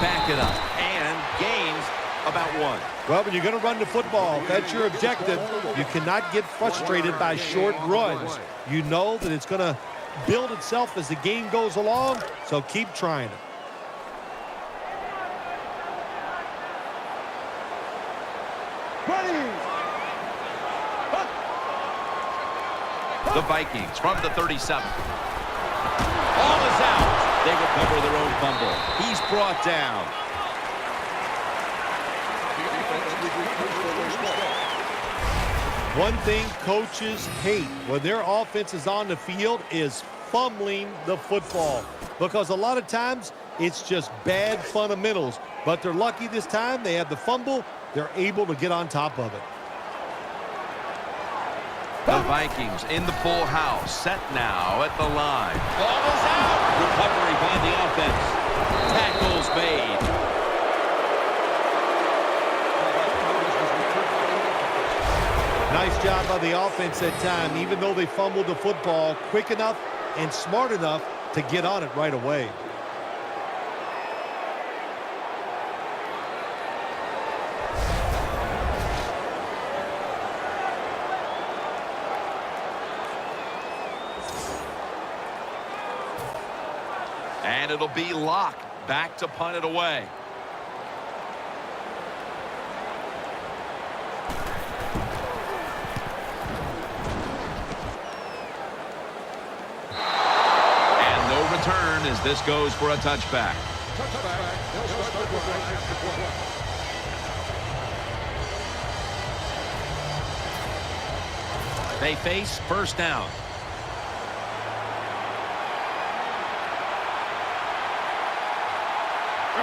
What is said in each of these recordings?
back it up and gains about 1. Well, when you're going to run the football, if that's your objective, you cannot get frustrated by short runs. You know that it's going to build itself as the game goes along, so keep trying it. The Vikings from the 37. Ball is out. They recover their own fumble. He's brought down. One thing coaches hate when their offense is on the field is fumbling the football, because a lot of times it's just bad fundamentals. But they're lucky this time. They have the fumble. They're able to get on top of it. The Vikings in the full house, set now at the line. Ball is out. Recovery by the offense. Tackles made. Nice job by the offense that time, even though they fumbled the football, quick enough and smart enough to get on it right away. And it'll be Locke back to punt it away. And no return as this goes for a touchback. They face first down.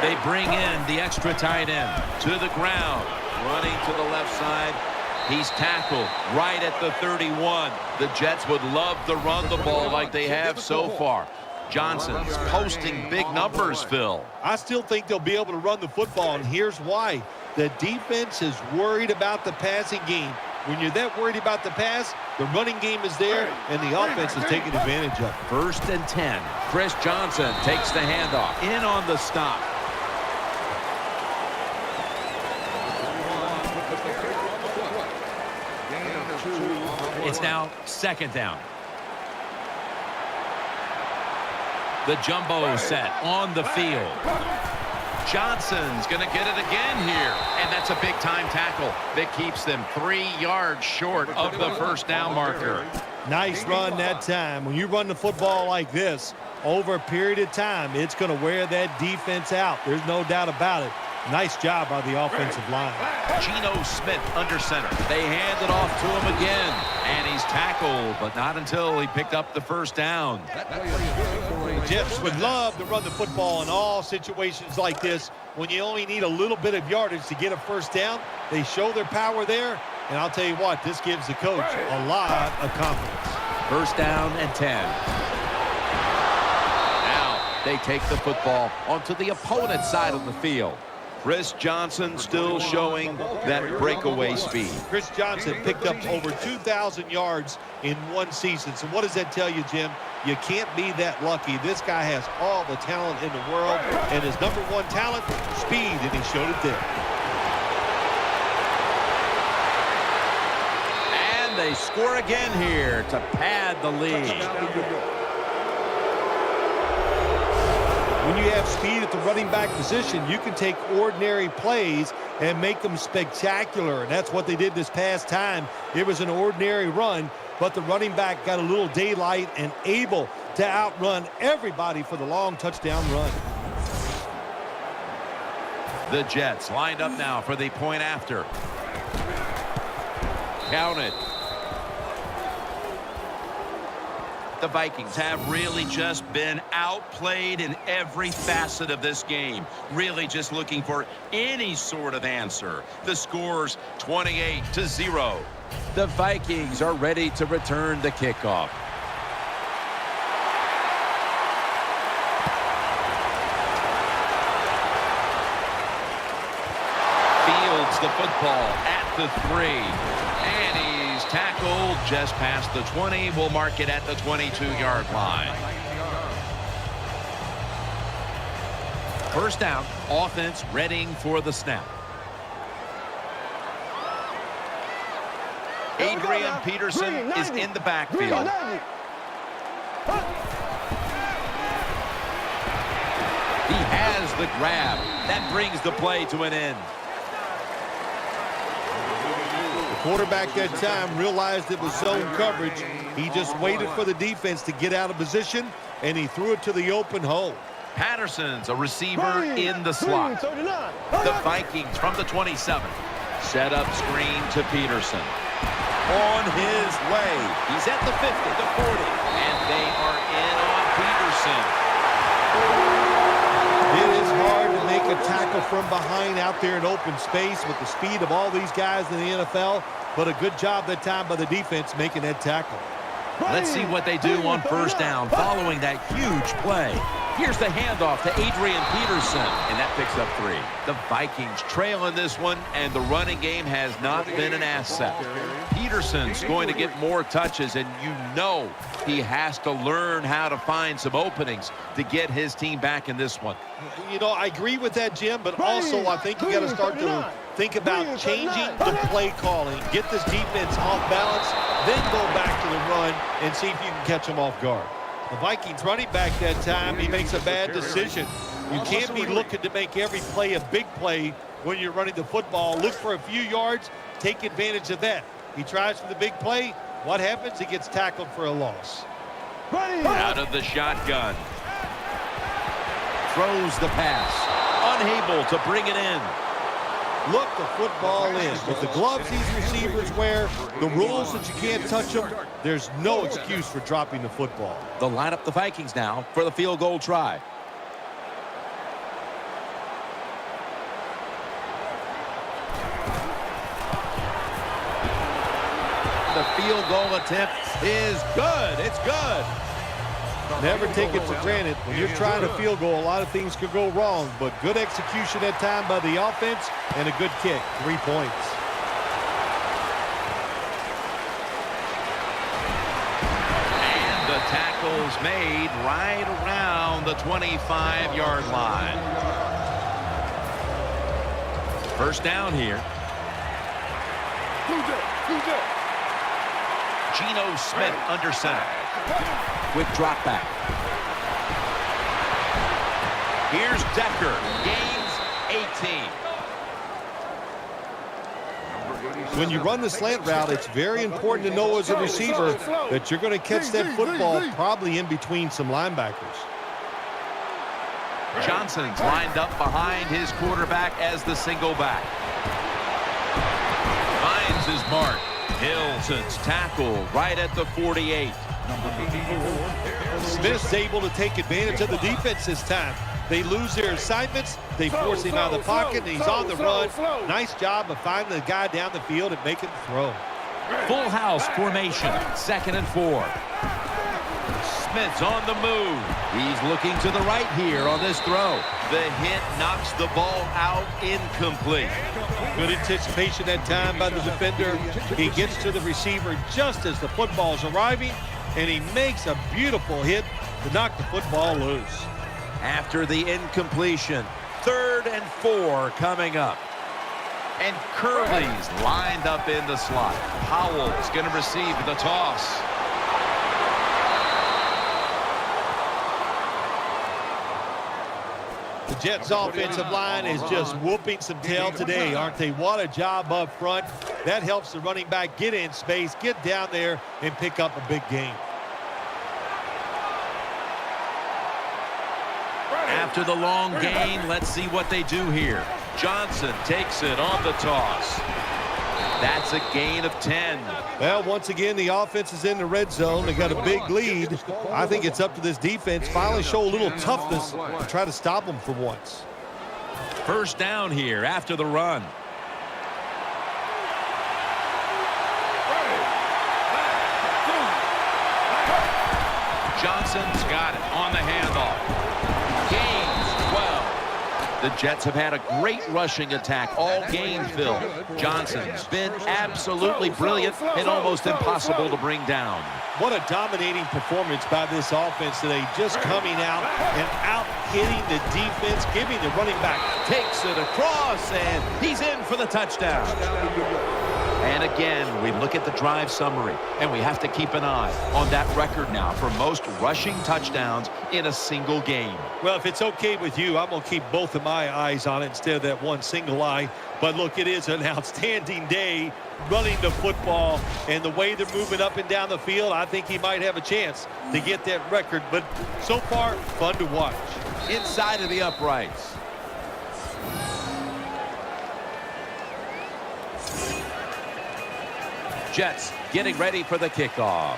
They bring in the extra tight end to the ground, running to the left side. He's tackled right at the 31. The Jets would love to run the ball like they have so far. Johnson's posting big numbers, Phil. I still think they'll be able to run the football, and here's why. The defense is worried about the passing game. When you're that worried about the pass, the running game is there, and the offense is taking advantage of it. 1st and 10. Chris Johnson takes the handoff. In on the stop. It's now 2nd down. The jumbo set on the field. Johnson's going to get it again here. And that's a big-time tackle that keeps them 3 yards short of the first down marker. Nice run that time. When you run the football like this, over a period of time, it's going to wear that defense out. There's no doubt about it. Nice job by the offensive line. Geno Smith under center. They hand it off to him again. And he's tackled, but not until he picked up the first down. The Jets would love to run the football in all situations like this. When you only need a little bit of yardage to get a first down, they show their power there. And I'll tell you what, this gives the coach a lot of confidence. 1st down and 10. Now they take the football onto the opponent's side of the field. Chris Johnson still showing that breakaway speed. Chris Johnson picked up over 2,000 yards in one season. So what does that tell you, Jim? You can't be that lucky. This guy has all the talent in the world, and his #1 talent, speed, and he showed it there. And they score again here to pad the lead. When you have speed at the running back position, you can take ordinary plays and make them spectacular. And that's what they did this past time. It was an ordinary run, but the running back got a little daylight and able to outrun everybody for the long touchdown run. The Jets lined up now for the point after. Count it. The Vikings have really just been outplayed in every facet of this game. Really just looking for any sort of answer. The score's 28-0. The Vikings are ready to return the kickoff. Fields the football at the 3. And he's tackled just past the 20. We'll mark it at the 22-yard line. First down, offense readying for the snap. Adrian Peterson is in the backfield. He has the grab. That brings the play to an end. The quarterback that time realized it was zone coverage. He just waited for the defense to get out of position, and he threw it to the open hole. Patterson's a receiver in the slot. The Vikings from the 27. Set up screen to Peterson. On his way. He's at the 50, the 40, and they are in on Peterson. It is hard to make a tackle from behind out there in open space with the speed of all these guys in the NFL, but a good job that time by the defense making that tackle. Let's see what they do on first down following that huge play. Here's the handoff to Adrian Peterson, and that picks up 3. The Vikings trail in this one, and the running game has not been an asset. Peterson's going to get more touches, and you know he has to learn how to find some openings to get his team back in this one. You know, I agree with that, Jim, but also I think you got to start to think about changing the play calling. Get this defense off balance, then go back to the run and see if you can catch them off guard. The Vikings running back that time, he makes a bad decision. You can't be looking to make every play a big play when you're running the football. Look for a few yards, take advantage of that. He tries for the big play. What happens? He gets tackled for a loss. Out of the shotgun. Throws the pass. Unable to bring it in. Look the football in. With the gloves these receivers wear, the rules that you can't touch them, there's no excuse for dropping the football. They'll line up the Vikings now for the field goal try. The field goal attempt is good. It's good. Never take it for granted. When you're trying to field goal, a lot of things could go wrong, but good execution that time by the offense and a good kick. 3 points. And the tackle's made right around the 25-yard line. First down here. Geno Smith under center. Quick drop back. Here's Decker. Gains 18. When you run the slant route, it's very important to know as a receiver that you're going to catch that football probably in between some linebackers. Johnson's lined up behind his quarterback as the single back. Finds his mark. Hilton's tackle right at the 48. Smith's able to take advantage of the defense this time. They lose their assignments. They force him out of the pocket, and he's on the run. Nice job of finding the guy down the field and making the throw. Full house formation, 2nd and 4. Smith's on the move. He's looking to the right here on this throw. The hit knocks the ball out incomplete. Good anticipation that time by the defender. He gets to the receiver just as the football's arriving, and he makes a beautiful hit to knock the football loose. After the incompletion, 3rd and 4 coming up. And Curley's lined up in the slot. Howell's going to receive the toss. The Jets' offensive line is just whooping some tail today, aren't they? What a job up front. That helps the running back get in space, get down there, and pick up a big gain. After the long gain, let's see what they do here. Johnson takes it on the toss. That's a gain of 10. Well, once again, the offense is in the red zone. They got a big lead. I think it's up to this defense. Finally show a little toughness to try to stop them for once. First down here after the run. Johnson's got it on the handoff. Gains 12. The Jets have had a great rushing attack all game, Phil. Johnson's been absolutely brilliant and almost impossible to bring down. What a dominating performance by this offense today. Just coming out and out-hitting the defense, giving the running back. Takes it across, and he's in for the touchdown. And again, we look at the drive summary, and we have to keep an eye on that record now for most rushing touchdowns in a single game. Well, if it's okay with you, I'm going to keep both of my eyes on it instead of that one single eye. But look, it is an outstanding day running the football, and the way they're moving up and down the field, I think he might have a chance to get that record. But so far, fun to watch. Inside of the uprights. Jets getting ready for the kickoff.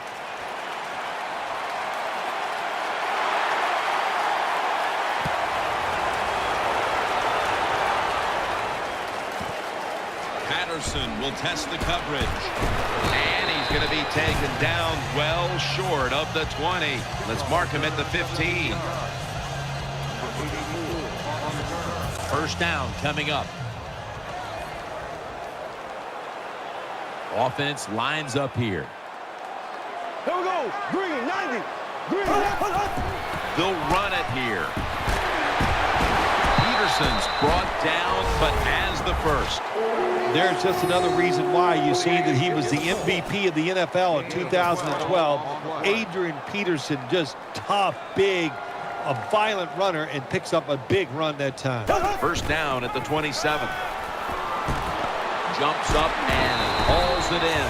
Patterson will test the coverage. And he's going to be taken down well short of the 20. Let's mark him at the 15. First down coming up. Offense lines up here. Here we go. Green, 90. Green, They'll run it here. Peterson's brought down, but as the first. There's just another reason why you see that he was the MVP of the NFL in 2012. Adrian Peterson, just tough, big, a violent runner, and picks up a big run that time. First down at the 27. Jumps up and hauls it in.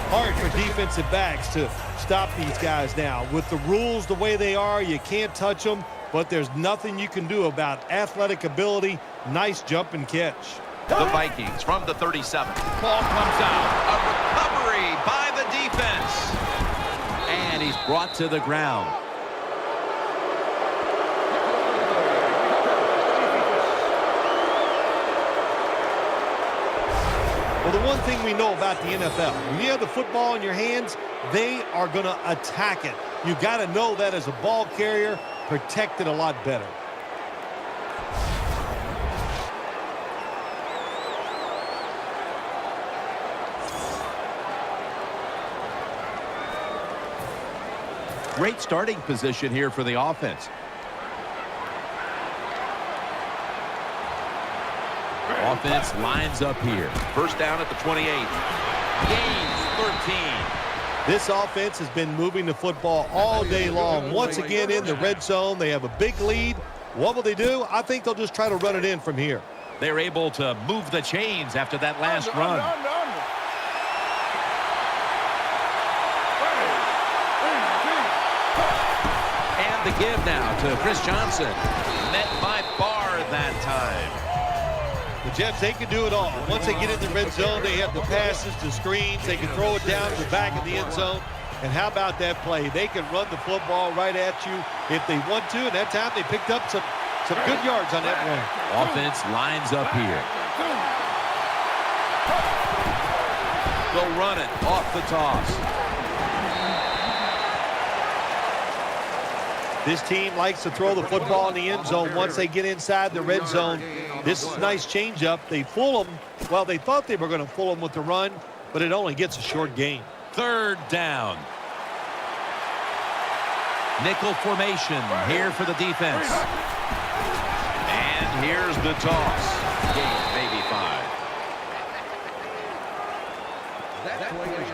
Hard for defensive backs to stop these guys now. With the rules the way they are, you can't touch them, but there's nothing you can do about athletic ability. Nice jump and catch. The Vikings from the 37. Ball comes out. A recovery by the defense. And he's brought to the ground. Well, the one thing we know about the NFL, when you have the football in your hands, they are going to attack it. You got to know that as a ball carrier, protect it a lot better. Great starting position here for the offense. Offense lines up here. First down at the 28. Gains 13. This offense has been moving the football all day long. Once again in the red zone, they have a big lead. What will they do? I think they'll just try to run it in from here. They're able to move the chains after that last run. And the give now to Chris Johnson. Met by Barr that time. The Jets, they can do it all. Once they get in the red zone, they have the passes, the screens. They can throw it down to the back of the end zone. And how about that play? They can run the football right at you if they want to. And that time they picked up some good yards on that run. Offense lines up here. They'll run it off the toss. This team likes to throw the football in the end zone once they get inside the red zone. This is a nice changeup. They fool them. Well, they thought they were going to fool them with the run, but it only gets a short gain. Third down. Nickel formation here for the defense. And here's the toss. Gain maybe 5.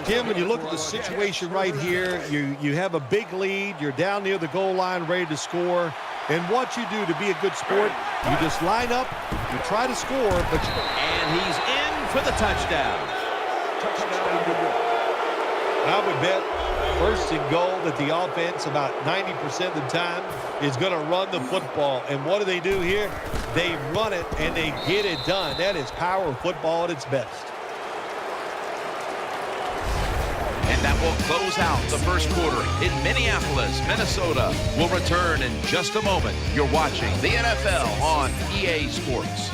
Jim, when you look at the situation right here, you have a big lead. You're down near the goal line ready to score. And what you do to be a good sport, you just line up, you try to score, but and he's in for the touchdown. I would bet first and goal that the offense about 90% of the time is going to run the football. And what do here? They run it and they get it done. That is power football at its best. And that will close out the first quarter in Minneapolis, Minnesota. We'll return in just a moment. You're watching the NFL on EA Sports.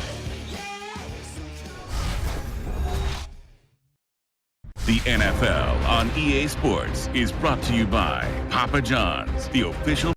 The NFL on EA Sports is brought to you by Papa John's, the official